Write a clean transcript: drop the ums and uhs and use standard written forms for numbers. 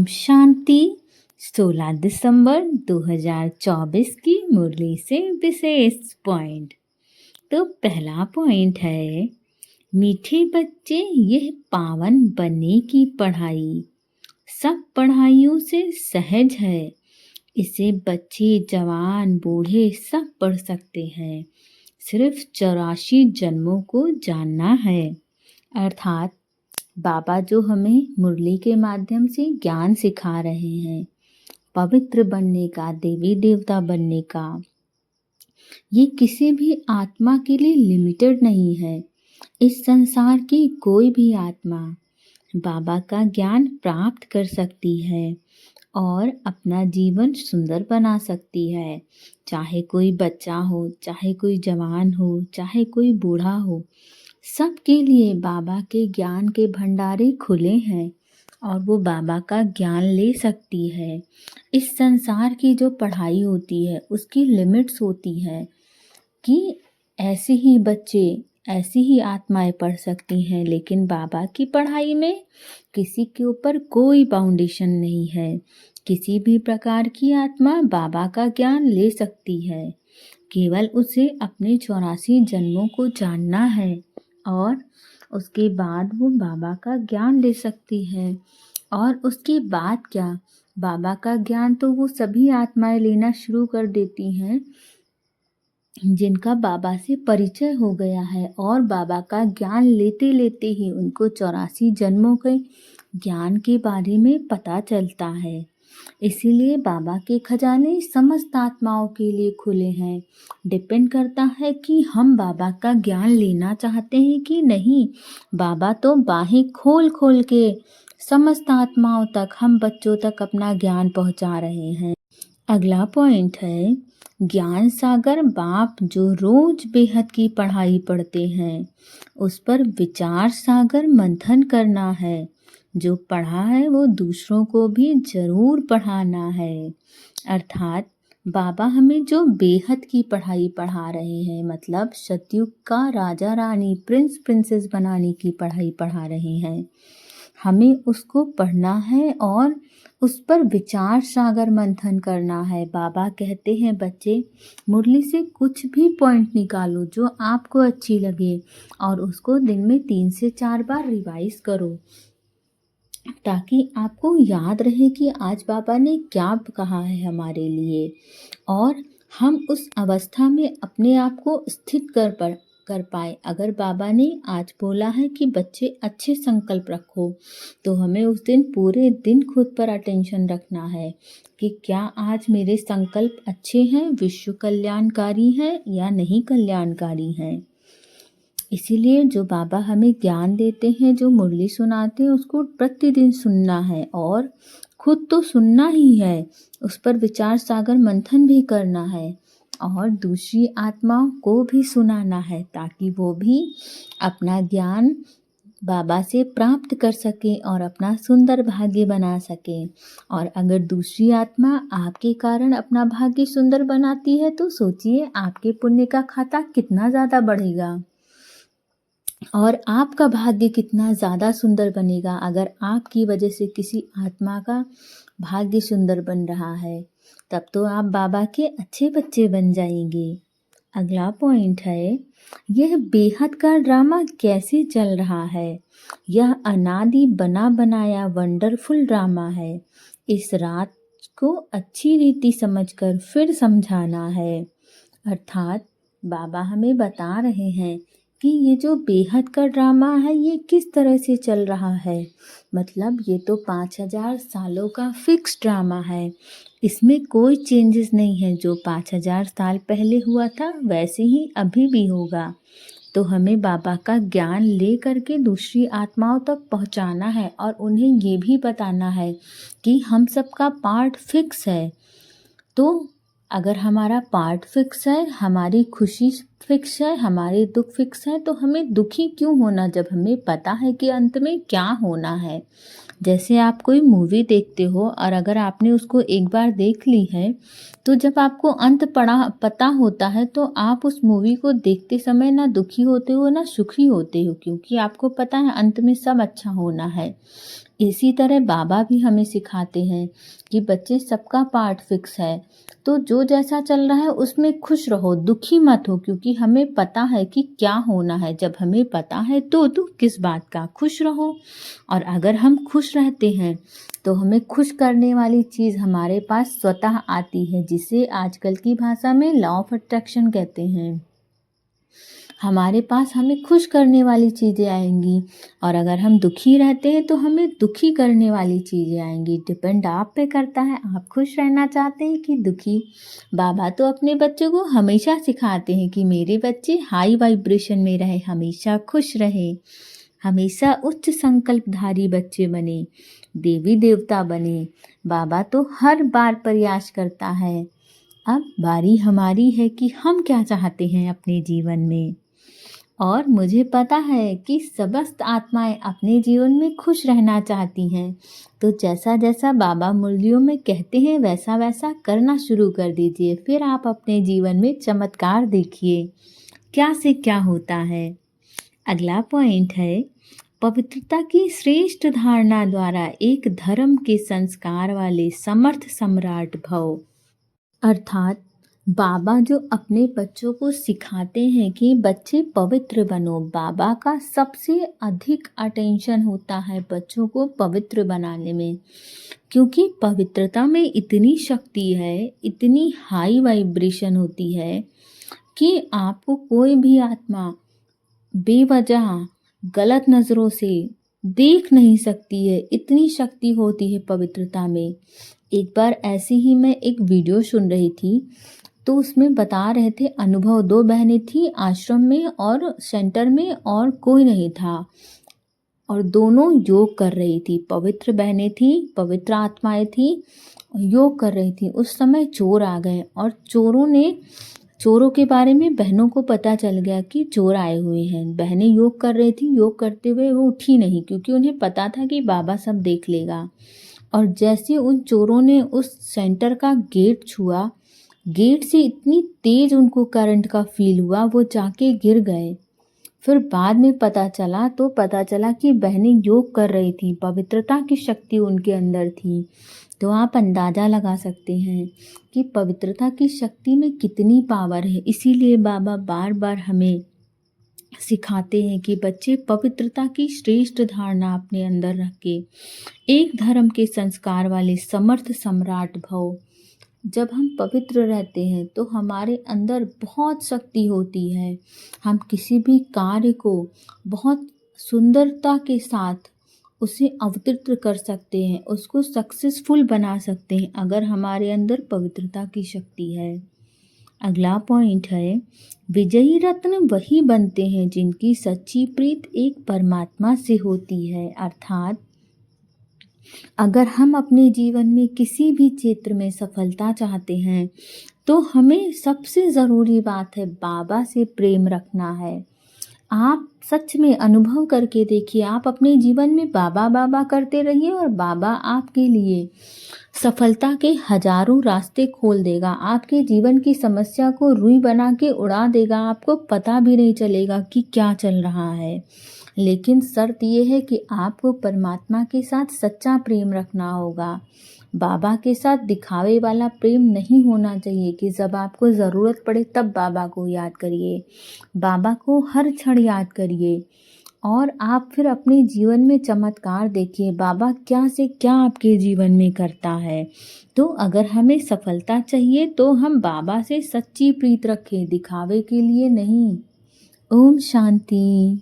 ओम शांति। 16 दिसंबर 2024 की मुरली से विशेष पॉइंट। तो पहला पॉइंट है, मीठे बच्चे यह पावन बनने की पढ़ाई सब पढ़ाइयों से सहज है। इसे बच्चे जवान बूढ़े सब पढ़ सकते हैं। सिर्फ 84 जन्मों को जानना है। अर्थात बाबा जो हमें मुरली के माध्यम से ज्ञान सिखा रहे हैं, पवित्र बनने का, देवी देवता बनने का, ये किसी भी आत्मा के लिए लिमिटेड नहीं है। इस संसार की कोई भी आत्मा बाबा का ज्ञान प्राप्त कर सकती है और अपना जीवन सुंदर बना सकती है। चाहे कोई बच्चा हो, चाहे कोई जवान हो, चाहे कोई बूढ़ा हो, सबके लिए बाबा के ज्ञान के भंडारे खुले हैं और वो बाबा का ज्ञान ले सकती है। इस संसार की जो पढ़ाई होती है उसकी लिमिट्स होती है कि ऐसे ही बच्चे, ऐसी ही आत्माएं पढ़ सकती हैं, लेकिन बाबा की पढ़ाई में किसी के ऊपर कोई बाउंडेशन नहीं है। किसी भी प्रकार की आत्मा बाबा का ज्ञान ले सकती है। केवल उसे अपने 84 जन्मों को जानना है और उसके बाद वो बाबा का ज्ञान ले सकती है। और उसके बाद क्या, बाबा का ज्ञान तो वो सभी आत्माएं लेना शुरू कर देती हैं जिनका बाबा से परिचय हो गया है, और बाबा का ज्ञान लेते लेते ही उनको 84 जन्मों के ज्ञान के बारे में पता चलता है। इसीलिए बाबा के खजाने समस्त आत्माओं के लिए खुले हैं। डिपेंड करता है कि हम बाबा का ज्ञान लेना चाहते हैं कि नहीं। बाबा तो बाहें खोल खोल के समस्त आत्माओं तक, हम बच्चों तक अपना ज्ञान पहुंचा रहे हैं। अगला पॉइंट है, ज्ञान सागर बाप जो रोज बेहद की पढ़ाई पढ़ते हैं, उस पर विचार सागर मंथन करना है। जो पढ़ा है वो दूसरों को भी जरूर पढ़ाना है। अर्थात बाबा हमें जो बेहद की पढ़ाई पढ़ा रहे हैं, मतलब सतयुग का राजा रानी, प्रिंस प्रिंसेस बनाने की पढ़ाई पढ़ा रहे हैं, हमें उसको पढ़ना है और उस पर विचार सागर मंथन करना है। बाबा कहते हैं, बच्चे मुरली से कुछ भी पॉइंट निकालो जो आपको अच्छी लगे और उसको दिन में 3 से 4 बार रिवाइज करो, ताकि आपको याद रहे कि आज बाबा ने क्या कहा है हमारे लिए, और हम उस अवस्था में अपने आप को स्थित कर पाए। अगर बाबा ने आज बोला है कि बच्चे अच्छे संकल्प रखो, तो हमें उस दिन पूरे दिन खुद पर अटेंशन रखना है कि क्या आज मेरे संकल्प अच्छे हैं, विश्व कल्याणकारी हैं या नहीं कल्याणकारी हैं। इसीलिए जो बाबा हमें ज्ञान देते हैं, जो मुरली सुनाते हैं, उसको प्रतिदिन सुनना है और खुद तो सुनना ही है, उस पर विचार सागर मंथन भी करना है और दूसरी आत्माओं को भी सुनाना है, ताकि वो भी अपना ज्ञान बाबा से प्राप्त कर सके और अपना सुंदर भाग्य बना सके। और अगर दूसरी आत्मा आपके कारण अपना भाग्य सुंदर बनाती है, तो सोचिए आपके पुण्य का खाता कितना ज़्यादा बढ़ेगा और आपका भाग्य कितना ज़्यादा सुंदर बनेगा। अगर आपकी वजह से किसी आत्मा का भाग्य सुंदर बन रहा है, तब तो आप बाबा के अच्छे बच्चे बन जाएंगे। अगला पॉइंट है, यह बेहद का ड्रामा कैसे चल रहा है। यह अनादि बना बनाया वंडरफुल ड्रामा है। इस रात को अच्छी रीति समझकर फिर समझाना है। अर्थात बाबा हमें बता रहे हैं कि ये जो बेहद का ड्रामा है, ये किस तरह से चल रहा है। मतलब ये तो 5000 सालों का फिक्स ड्रामा है, इसमें कोई चेंजेस नहीं है। जो 5000 साल पहले हुआ था वैसे ही अभी भी होगा। तो हमें बाबा का ज्ञान ले करके दूसरी आत्माओं तक पहुंचाना है और उन्हें ये भी बताना है कि हम सबका पार्ट फिक्स है। तो अगर हमारा पार्ट फिक्स है, हमारी खुशी फिक्स है, हमारे दुख फिक्स है, तो हमें दुखी क्यों होना जब हमें पता है कि अंत में क्या होना है। जैसे आप कोई मूवी देखते हो और अगर आपने उसको एक बार देख ली है, तो जब आपको अंत पता होता है, तो आप उस मूवी को देखते समय ना दुखी होते हो ना सुखी होते हो, क्योंकि आपको पता है अंत में सब अच्छा होना है। इसी तरह बाबा भी हमें सिखाते हैं कि बच्चे सबका पार्ट फिक्स है, तो जो जैसा चल रहा है उसमें खुश रहो, दुखी मत हो, क्योंकि हमें पता है कि क्या होना है। जब हमें पता है तो दुख किस बात का, खुश रहो। और अगर हम खुश रहते हैं तो हमें खुश करने वाली चीज़ हमारे पास स्वतः आती है, जिसे आजकल की भाषा में लॉ ऑफ अट्रैक्शन कहते हैं। हमारे पास हमें खुश करने वाली चीज़ें आएंगी, और अगर हम दुखी रहते हैं तो हमें दुखी करने वाली चीज़ें आएंगी। डिपेंड आप पे करता है, आप खुश रहना चाहते हैं कि दुखी। बाबा तो अपने बच्चों को हमेशा सिखाते हैं कि मेरे बच्चे हाई वाइब्रेशन में रहे, हमेशा खुश रहे, हमेशा उच्च संकल्पधारी बच्चे बने, देवी देवता बने। बाबा तो हर बार प्रयास करता है। अब बारी हमारी है कि हम क्या चाहते हैं अपने जीवन में। और मुझे पता है कि समस्त आत्माएं अपने जीवन में खुश रहना चाहती हैं, तो जैसा जैसा बाबा मुरलियों में कहते हैं वैसा वैसा करना शुरू कर दीजिए। फिर आप अपने जीवन में चमत्कार देखिए, क्या से क्या होता है। अगला पॉइंट है, पवित्रता की श्रेष्ठ धारणा द्वारा एक धर्म के संस्कार वाले समर्थ सम्राट भव। अर्थात बाबा जो अपने बच्चों को सिखाते हैं कि बच्चे पवित्र बनो, बाबा का सबसे अधिक अटेंशन होता है बच्चों को पवित्र बनाने में, क्योंकि पवित्रता में इतनी शक्ति है, इतनी हाई वाइब्रेशन होती है कि आपको कोई भी आत्मा बेवजह गलत नज़रों से देख नहीं सकती है। इतनी शक्ति होती है पवित्रता में। एक बार ऐसे ही मैं एक वीडियो सुन रही थी, तो उसमें बता रहे थे अनुभव, दो बहनें थी आश्रम में और सेंटर में, और कोई नहीं था, और दोनों योग कर रही थी। पवित्र बहनें थी, पवित्र आत्माएं थी, योग कर रही थी। उस समय चोर आ गए, और चोरों के बारे में बहनों को पता चल गया कि चोर आए हुए हैं। बहनें योग कर रही थी, योग करते हुए वो उठी नहीं, क्योंकि उन्हें पता था कि बाबा सब देख लेगा। और जैसे उन चोरों ने उस सेंटर का गेट छुआ, गेट से इतनी तेज उनको करंट का फील हुआ, वो जाके गिर गए। फिर बाद में पता चला कि बहनें योग कर रही थी, पवित्रता की शक्ति उनके अंदर थी। तो आप अंदाज़ा लगा सकते हैं कि पवित्रता की शक्ति में कितनी पावर है। इसीलिए बाबा बार बार हमें सिखाते हैं कि बच्चे पवित्रता की श्रेष्ठ धारणा अपने अंदर रख के एक धर्म के संस्कार वाले समर्थ सम्राट भव। जब हम पवित्र रहते हैं तो हमारे अंदर बहुत शक्ति होती है। हम किसी भी कार्य को बहुत सुंदरता के साथ उसे अवतीर्ण कर सकते हैं, उसको सक्सेसफुल बना सकते हैं, अगर हमारे अंदर पवित्रता की शक्ति है। अगला पॉइंट है, विजयी रत्न वही बनते हैं जिनकी सच्ची प्रीत एक परमात्मा से होती है। अर्थात अगर हम अपने जीवन में किसी भी क्षेत्र में सफलता चाहते हैं तो हमें सबसे ज़रूरी बात है बाबा से प्रेम रखना है। आप सच में अनुभव करके देखिए, आप अपने जीवन में बाबा बाबा करते रहिए और बाबा आपके लिए सफलता के हजारों रास्ते खोल देगा। आपके जीवन की समस्या को रुई बना के उड़ा देगा, आपको पता भी नहीं चलेगा कि क्या चल रहा है। लेकिन शर्त यह है कि आपको परमात्मा के साथ सच्चा प्रेम रखना होगा। बाबा के साथ दिखावे वाला प्रेम नहीं होना चाहिए कि जब आपको ज़रूरत पड़े तब बाबा को याद करिए। बाबा को हर क्षण याद करिए और आप फिर अपने जीवन में चमत्कार देखिए, बाबा क्या से क्या आपके जीवन में करता है। तो अगर हमें सफलता चाहिए तो हम बाबा से सच्ची प्रीत रखें, दिखावे के लिए नहीं। ओम शांति।